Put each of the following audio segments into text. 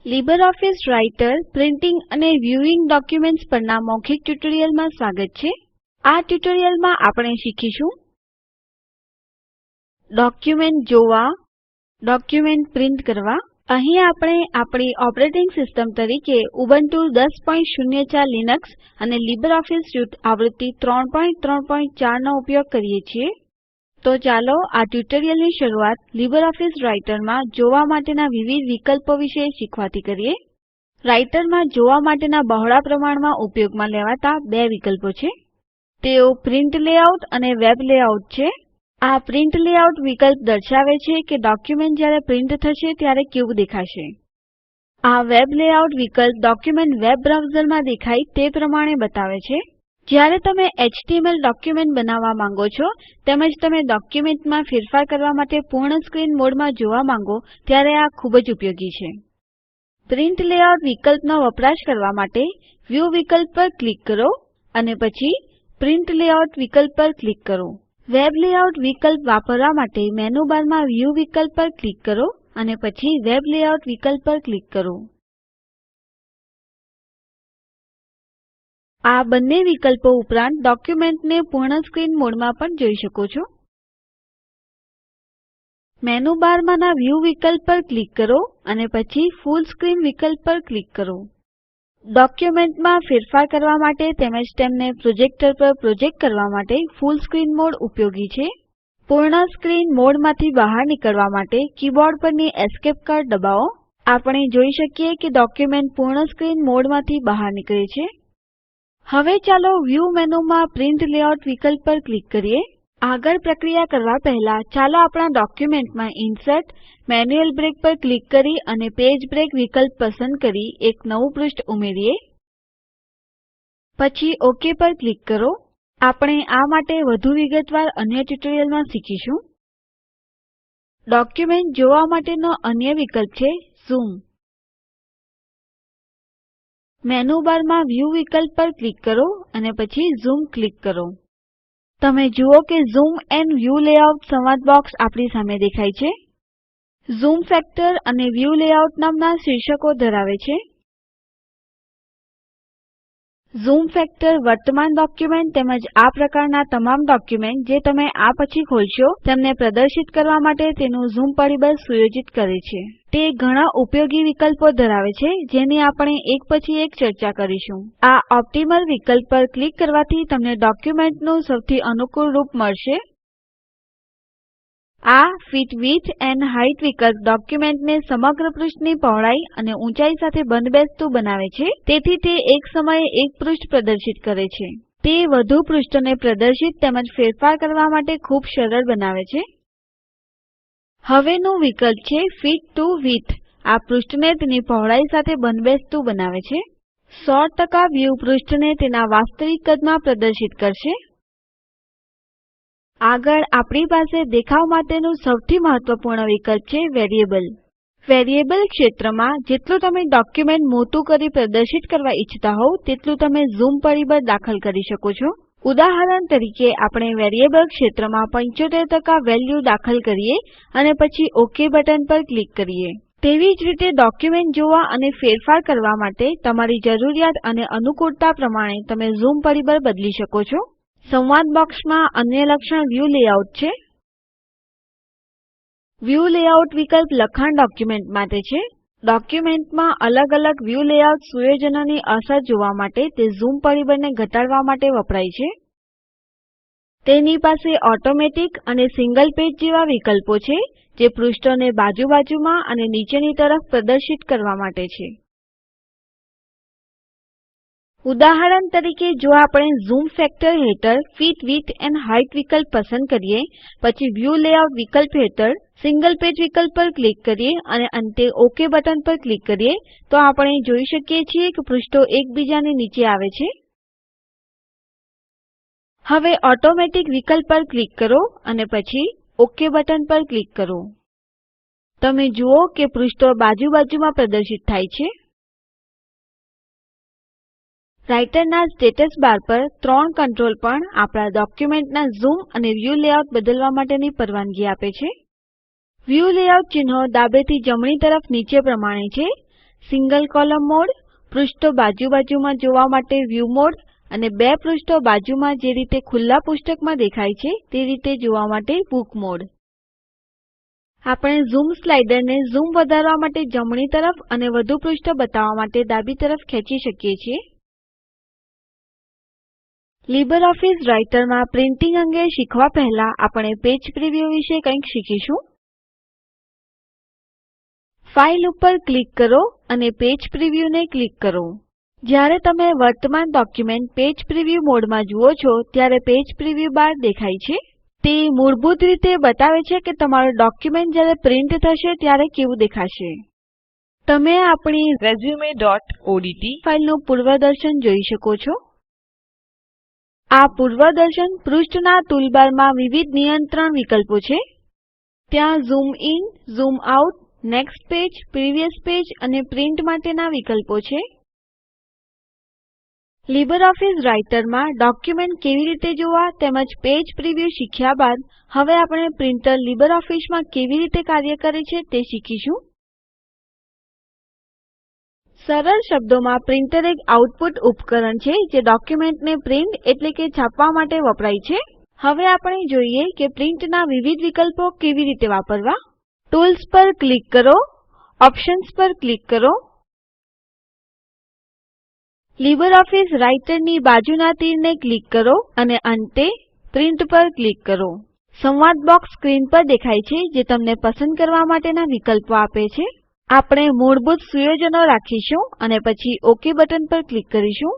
LibreOffice writer printing અને viewing documents પરના મૌખિક ટ્યુટોરીયલમાં સ્વાગત છે. આ ટ્યુટોરીયલમાં આપણે શીખીશું ડોક્યુમેન્ટ જોવા, ડોક્યુમેન્ટ પ્રિન્ટ કરવા. અહીં આપણે આપણી ઓપરેટિંગ સિસ્ટમ તરીકે ઉબુન્ટુ 10.04 લિનક્સ અને લીબરઓફીસ સ્યુટ આવૃત્તિ 334 નો ઉપયોગ કરીએ છીએ. તો ચાલો આ ટ્યુટોરીયલની શરૂઆત લીબરઓફીસ રાઈટરમાં જોવા માટેના વિવિધ વિકલ્પો વિશે શીખવાથી કરીએ. રાઈટરમાં જોવા માટેના બહોળા પ્રમાણમાં ઉપયોગમાં લેવાતા બે વિકલ્પો છે. તેઓ પ્રિન્ટ લેઆઉટ અને વેબ લેઆઉટ છે. આ પ્રિન્ટ લેઆઉટ વિકલ્પ દર્શાવે છે કે ડોક્યુમેન્ટ જ્યારે પ્રિન્ટ થશે ત્યારે કેવું દેખાશે. આ વેબ લેઆઉટ વિકલ્પ ડોક્યુમેન્ટ વેબ બ્રાઉઝરમાં દેખાય તે પ્રમાણે બતાવે છે. જ્યારે તમે એચટીએમએલ ડોક્યુમેન્ટ બનાવવા માંગો છો તેમજ તમે ડોક્યુમેન્ટમાં ફેરફાર કરવા માટે પૂર્ણ સ્ક્રીન મોડમાં જોવા માંગો ત્યારે આ ખૂબ જ ઉપયોગી છે. પ્રિન્ટ લેઆઉટ વિકલ્પનો વપરાશ કરવા માટે વ્યૂ વિકલ્પ પર ક્લિક કરો અને પછી પ્રિન્ટ લેઆઉટ વિકલ્પ પર ક્લિક કરો. વેબ લેઆઉટ વિકલ્પ વાપરવા માટે મેનુ બારમાં વ્યૂ વિકલ્પ પર ક્લિક કરો અને પછી વેબ લેઆઉટ વિકલ્પ પર ક્લિક કરો. આ બંને વિકલ્પો ઉપરાંત ડોક્યુમેન્ટને પૂર્ણ સ્ક્રીન મોડમાં પણ જોઈ શકો છો. મેનુ બારમાંના વ્યૂ વિકલ્પ પર ક્લિક કરો અને પછી ફુલ સ્ક્રીન વિકલ્પ પર ક્લિક કરો. ડોક્યુમેન્ટમાં ફેરફાર કરવા માટે તેમજ તેમને પ્રોજેક્ટર પર પ્રોજેક્ટ કરવા માટે ફુલ સ્ક્રીન મોડ ઉપયોગી છે. પૂર્ણ સ્ક્રીન મોડમાંથી બહાર નીકળવા માટે કીબોર્ડ પરની એસ્કેપ કી દબાવો. આપણે જોઈ શકીએ કે ડોક્યુમેન્ટ પૂર્ણ સ્ક્રીન મોડમાંથી બહાર નીકળે છે. હવે ચાલો વ્યૂ મેનુમાં પ્રિન્ટ લેઆઉટ વિકલ્પ પર ક્લિક કરીએ. આગળ પ્રક્રિયા કરવા પહેલા ચાલો આપણા ડોક્યુમેન્ટમાં ઇન્સર્ટ મેન્યુઅલ બ્રેક પર ક્લિક કરી અને પેજ બ્રેક વિકલ્પ પસંદ કરી એક નવું પૃષ્ઠ ઉમેરીએ. પછી ઓકે પર ક્લિક કરો. આપણે આ માટે વધુ વિગતવાર અન્ય ટ્યુટોરીયલમાં શીખીશું. ડોક્યુમેન્ટ જોવા માટેનો અન્ય વિકલ્પ છે ઝૂમ. મેનુ બારમાં વ્યૂ વિકલ્પ પર ક્લિક કરો અને પછી ઝૂમ ક્લિક કરો. તમે જુઓ કે ઝૂમ એન્ડ વ્યૂ લેઆઉટ સંવાદ બોક્સ આપણી સામે દેખાય છે. ઝૂમ ફેક્ટર અને વ્યૂ લેઆઉટ નામના શીર્ષકો ધરાવે છે. ઝૂમ ફેક્ટર વર્તમાન ડોક્યુમેન્ટ તેમજ આ પ્રકારના તમામ ડોક્યુમેન્ટ જે તમે આ પછી ખોલશો તેમને પ્રદર્શિત કરવા માટે તેનું ઝૂમ પરિબળ સુયોજિત કરે છે. તે ઘણા ઉપયોગી વિકલ્પો ધરાવે છે જેની આપણે એક પછી એક ચર્ચા કરીશું. આ ઓપ્ટિમલ વિકલ્પ પર ક્લિક કરવાથી તમને ડોક્યુમેન્ટનું સૌથી અનુકૂળ રૂપ મળશે. આ ફિટ વિડ્થ એન્ડ હાઇટ વિકલ્પ ડોક્યુમેન્ટને સમગ્ર પૃષ્ઠની પહોળાઈ અને ઊંચાઈ સાથે બંધબેસતું બનાવે છે. તેથી તે એક સમયે એક પૃષ્ઠ પ્રદર્શિત કરે છે. તે વધુ પૃષ્ઠોને પ્રદર્શિત તેમજ ફેરફાર કરવા માટે ખૂબ સરળ બનાવે છે. હવેનું વિકલ્પ છે ફિટ ટુ વિડ્થ. આ પૃષ્ઠને તેની પહોળાઈ સાથે બંધબેસતું બનાવે છે. 100% વ્યૂ પૃષ્ઠને તેના વાસ્તવિક કદમાં પ્રદર્શિત કરશે. આગળ આપણી પાસે દેખાવ માટેનું સૌથી મહત્વપૂર્ણ વિકલ્પ છે વેરિયેબલ. વેરિયેબલ ક્ષેત્રમાં જેટલું તમે ડોક્યુમેન્ટ મોટું કરી પ્રદર્શિત કરવા ઈચ્છતા હોવ તેટલું તમે ઝૂમ પરિબળ દાખલ કરી શકો છો. ઉદાહરણ તરીકે આપણે વેરિયેબલ ક્ષેત્રમાં 75% વેલ્યુ દાખલ કરીએ અને પછી ઓકે બટન પર ક્લિક કરીએ. તેવી જ રીતે ડોક્યુમેન્ટ જોવા અને ફેરફાર કરવા માટે તમારી જરૂરિયાત અને અનુકૂળતા પ્રમાણે તમે ઝૂમ પરિબળ બદલી શકો છો. સંવાદ બોક્સમાં અન્ય લક્ષણ વ્યૂ લેઆઉટ છે. વ્યૂ લેઆઉટ વિકલ્પ લખાણ ડોક્યુમેન્ટ માટે છે. ડોક્યુમેન્ટમાં અલગ અલગ વ્યૂ લેઆઉટ સુયોજનોની અસર જોવા માટે તે ઝૂમ પરિબળને ઘટાડવા માટે વપરાય છે. તેની પાસે ઓટોમેટિક અને સિંગલ પેજ જેવા વિકલ્પો છે જે પૃષ્ઠોને બાજુ બાજુમાં અને નીચેની તરફ પ્રદર્શિત કરવા માટે છે. ઉદાહરણ તરીકે જો આપણે ઝૂમ ફેક્ટર હેઠળ ફિટ વિડ્થ એન્ડ હાઇટ વિકલ્પ પસંદ કરીએ પછી વ્યૂ લેઆઉટ વિકલ્પ હેઠળ સિંગલ પેજ વિકલ્પ પર ક્લિક કરીએ અને અંતે ઓકે બટન પર ક્લિક કરીએ તો આપણે જોઈ શકીએ છીએ કે પૃષ્ઠો એકબીજાની નીચે આવે છે. હવે ઓટોમેટિક વિકલ્પ પર ક્લિક કરો અને પછી ઓકે બટન પર ક્લિક કરો. તમે જુઓ કે પૃષ્ઠો બાજુ બાજુમાં પ્રદર્શિત થાય છે. રાઈટરના સ્ટેટસ બાર પર 3 કંટ્રોલ પણ આપણા ડોક્યુમેન્ટના ઝૂમ અને વ્યૂ લેઆઉટ બદલવા માટેની પરવાનગી આપે છે. વ્યૂ લેઆઉટ ચિહ્નો ડાબેથી જમણી તરફ નીચે પ્રમાણે છે. સિંગલ કોલમ મોડ, પૃષ્ઠો બાજુમાં જોવા માટે વ્યૂ મોડ અને બે પૃષ્ઠો બાજુમાં જે રીતે ખુલ્લા પુસ્તકમાં દેખાય છે તે રીતે જોવા માટે બુક મોડ. આપણે ઝૂમ સ્લાઇડરને ઝૂમ વધારવા માટે જમણી તરફ અને વધુ પૃષ્ઠો બતાવવા માટે ડાબી તરફ ખેંચી શકીએ છીએ. લીબરઓફીસ રાઈટરમાં પ્રિન્ટિંગ અંગે શીખવા પહેલા આપણે પેજ પ્રિવ્યુ વિશે કંઈક શીખીશું. ફાઇલ ઉપર ક્લિક કરો અને પેજ પ્રિવ્યુને ક્લિક કરો. જ્યારે તમે વર્તમાન ડોક્યુમેન્ટ પેજ પ્રિવ્યુ મોડમાં જુઓ છો ત્યારે પેજ પ્રિવ્યુ બાર દેખાય છે. તે મૂળભૂત રીતે બતાવે છે કે તમારું ડોક્યુમેન્ટ જ્યારે પ્રિન્ટ થશે ત્યારે કેવું દેખાશે. તમે આપણી resumeઓડીટી ફાઇલનું પૂર્વદર્શન જોઈ શકો છો. આ પૂર્વદર્શન પૃષ્ઠના ટૂલબારમાં વિવિધ નિયંત્રણ વિકલ્પો છે. ત્યાં zoom in, zoom out, next page, previous page અને પ્રિન્ટ માટેના વિકલ્પો છે. લીબરઓફીસ રાઈટરમાં ડોક્યુમેન્ટ કેવી રીતે જોવા તેમજ પેજ પ્રિવ્યુ શીખ્યા બાદ હવે આપણે પ્રિન્ટર લીબરઓફીસમાં કેવી રીતે કાર્ય કરે છે તે શીખીશું. સરળ શબ્દોમાં પ્રિન્ટર એક આઉટપુટ ઉપકરણ છે જે ડોક્યુમેન્ટને પ્રિન્ટ એટલે કે છાપવા માટે વપરાય છે. હવે આપણે જોઈએ કે પ્રિન્ટના વિવિધ વિકલ્પો કેવી રીતે વાપરવા. ટૂલ્સ પર ક્લિક કરો, ઓપ્શન્સ પર ક્લિક કરો. લીબરઓફીસ રાઈટરની બાજુના તીરને ક્લિક કરો અને અંતે પ્રિન્ટ પર ક્લિક કરો. સંવાદ બોક્સ સ્ક્રીન પર દેખાય છે જે તમને પસંદ કરવા માટેના વિકલ્પો આપે છે. આપણે મૂળભૂત સુયોજનો રાખીશું અને પછી ઓકે બટન પર ક્લિક કરીશું.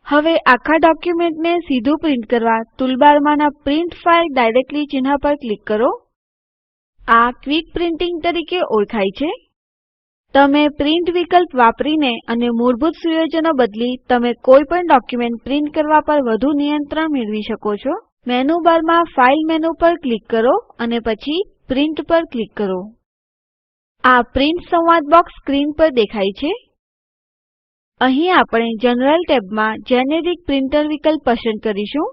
હવે આખા ડોક્યુમેન્ટને સીધું પ્રિન્ટ કરવા ટૂલબારમાંના પ્રિન્ટ ફાઇલ ડાયરેક્ટલી ચિહ્ન પર ક્લિક કરો. આ ક્વિક પ્રિન્ટિંગ તરીકે ઓળખાય છે. તમે પ્રિન્ટ વિકલ્પ વાપરીને અને મૂળભૂત સુયોજનો બદલી તમે કોઈ પણ ડોક્યુમેન્ટ પ્રિન્ટ કરવા પર વધુ નિયંત્રણ મેળવી શકો છો. મેનુ બારમાં ફાઇલ મેનુ પર ક્લિક કરો અને પછી પ્રિન્ટ પર ક્લિક કરો. આ પ્રિન્ટ સંવાદ બોક્સ સ્ક્રીન પર દેખાય છે. અહીં આપણે જનરલ ટેબમાં જેનેરિક પ્રિન્ટર વિકલ્પ પસંદ કરીશું.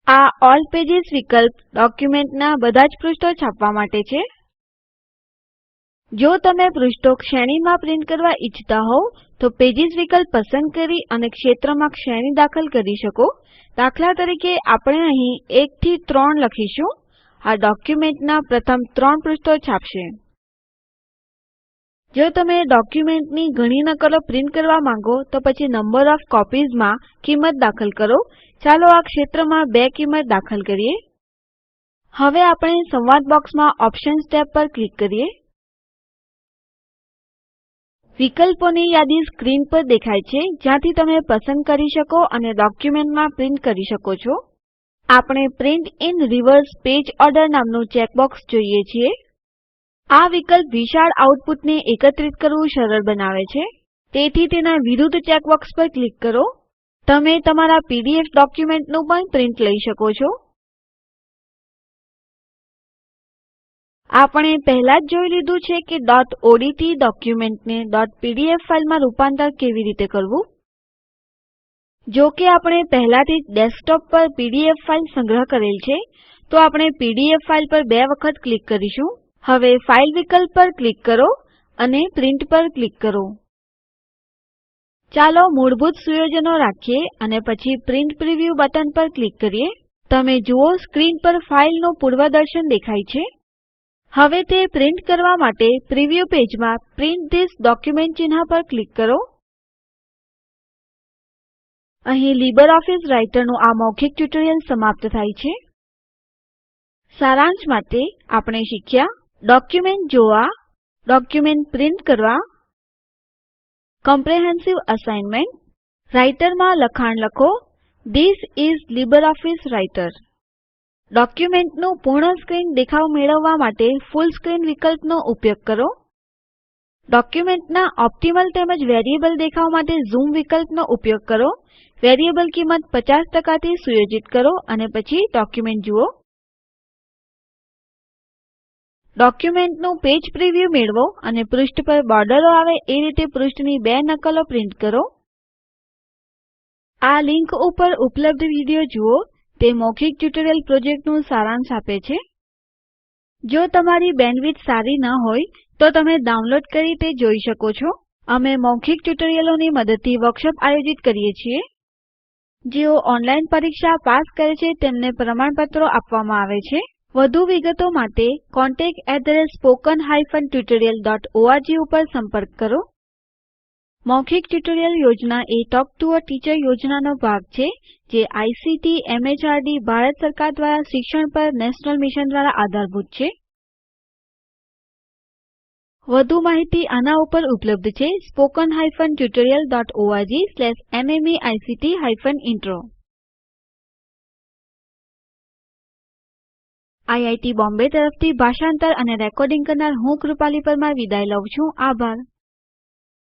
આ ઓલ પેજીસ વિકલ્પ ડોક્યુમેન્ટના બધા જ પૃષ્ઠો છાપવા માટે છે. જો તમે પૃષ્ઠો શ્રેણીમાં પ્રિન્ટ કરવા ઈચ્છતા હોવ તો પેજીસ વિકલ્પ પસંદ કરી અને ક્ષેત્રમાં શ્રેણી દાખલ કરી શકો. દાખલા તરીકે આપણે અહીં 1 થી 3 લખીશું. આ ડોક્યુમેન્ટના પ્રથમ 3 પૃષ્ઠો છાપશે. જો તમે ડોક્યુમેન્ટની ઘણી નકલો પ્રિન્ટ કરવા માંગો તો પછી નંબર ઓફ કોપીઝમાં કિંમત દાખલ કરો. ચાલો આ ક્ષેત્રમાં 2 કિંમત દાખલ કરીએ. હવે આપણે સંવાદ બોક્સમાં ઓપ્શન્સ ટેબ પર ક્લિક કરીએ. વિકલ્પોની યાદી સ્ક્રીન પર દેખાય છે જ્યાંથી તમે પસંદ કરી શકો અને ડોક્યુમેન્ટમાં પ્રિન્ટ કરી શકો છો. આપણે print in reverse page order નામનું ચેકબોક્સ જોઈએ છીએ. આ વિકલ્પ વિશાળ આઉટપુટને એકત્રિત કરવું સરળ બનાવે છે. તેથી તેના વિરુદ્ધ ચેકબોક્સ પર ક્લિક કરો. તમે તમારા પીડીએફ ડોક્યુમેન્ટનું પણ પ્રિન્ટ લઈ શકો છો. આપણે પહેલા જ જોઈ લીધું છે કે ડોટ ઓડીટી ડોક્યુમેન્ટને ડોટ પીડીએફ ફાઇલમાં રૂપાંતર કેવી રીતે કરવું. જો કે આપણે પહેલાથી જ ડેસ્કટોપ પર પીડીએફ ફાઇલ સંગ્રહ કરેલ છે તો આપણે પીડીએફ ફાઇલ પર 2 વખત ક્લિક કરીશું. હવે ફાઇલ વિકલ્પ પર ક્લિક કરો અને પ્રિન્ટ પર ક્લિક કરો. ચાલો મૂળભૂત સુયોજનો રાખીએ અને પછી પ્રિન્ટ પ્રિવ્યુ બટન પર ક્લિક કરીએ. તમે જુઓ સ્ક્રીન પર ફાઇલનું પૂર્વદર્શન દેખાય છે. હવે તે પ્રિન્ટ કરવા માટે પ્રિવ્યુ પેજમાં પ્રિન્ટ ધીસ ડોક્યુમેન્ટ ચિહ્ન પર ક્લિક કરો. અહીં લીબરઓફીસ રાઈટરનું આ મૌખિક ટ્યુટોરીયલ સમાપ્ત થાય છે. સારાંશ માટે આપણે શીખ્યા. ડોક્યુમેન્ટ જોવા, ડોક્યુમેન્ટ પ્રિન્ટ કરવા, કોમ્પ્રેહેન્સિવ અસાઇનમેન્ટ, રાઈટરમાં લખાણ લખો. This is LibreOffice Writer. ડોક્યુમેન્ટનું પૂર્ણ સ્ક્રીન દેખાવ મેળવવા માટે ફુલ સ્ક્રીન વિકલ્પનો ઉપયોગ કરો. ડોક્યુમેન્ટના ઓપ્ટિમલ તેમજ વેરિયેબલ દેખાવ માટે ઝૂમ વિકલ્પનો ઉપયોગ કરો. વેરિયેબલ કિંમત 50% થી સુયોજિત કરો અને પછી ડોક્યુમેન્ટ જુઓ. ડોક્યુમેન્ટનું પેજ પ્રિવ્યુ મેળવો અને પૃષ્ઠ પર બોર્ડરો આવે એ રીતે પૃષ્ઠની 2 નકલો પ્રિન્ટ કરો. આ લિંક ઉપર ઉપલબ્ધ વિડીયો જુઓ. તે મૌખિક ટ્યુટોરીયલ પ્રોજેક્ટનું સારાંશ આપે છે. જો તમારી બેન્ડવિડ્થ સારી ન હોય તો તમે ડાઉનલોડ કરી તે જોઈ શકો છો. અમે મૌખિક ટ્યુટોરિયલોની મદદથી વર્કશોપ આયોજિત કરીએ છીએ. જેઓ ઓનલાઈન પરીક્ષા પાસ કરે છે તેમને પ્રમાણપત્રો આપવામાં આવે છે. વધુ વિગતો માટે contact@spoken-tutorial.org ઉપર સંપર્ક કરો. મૌખિક ટ્યુટોરિયલ યોજના એ ટોક ટુ અ ટીચર યોજનાનો ભાગ છે જે આઇસીટી એમએચઆરડી ભારત સરકાર દ્વારા શિક્ષણ પર નેશનલ મિશન દ્વારા આધારભૂત છે. વધુ માહિતી આના ઉપર ઉપલબ્ધ છે spoken-tutorial.org/nmeict-intro. આઈઆઈટી બોમ્બે તરફથી ભાષાંતર અને રેકોર્ડિંગ કરનાર હું કૃપાલી પરમાર વિદાય લઉં છું. આભાર.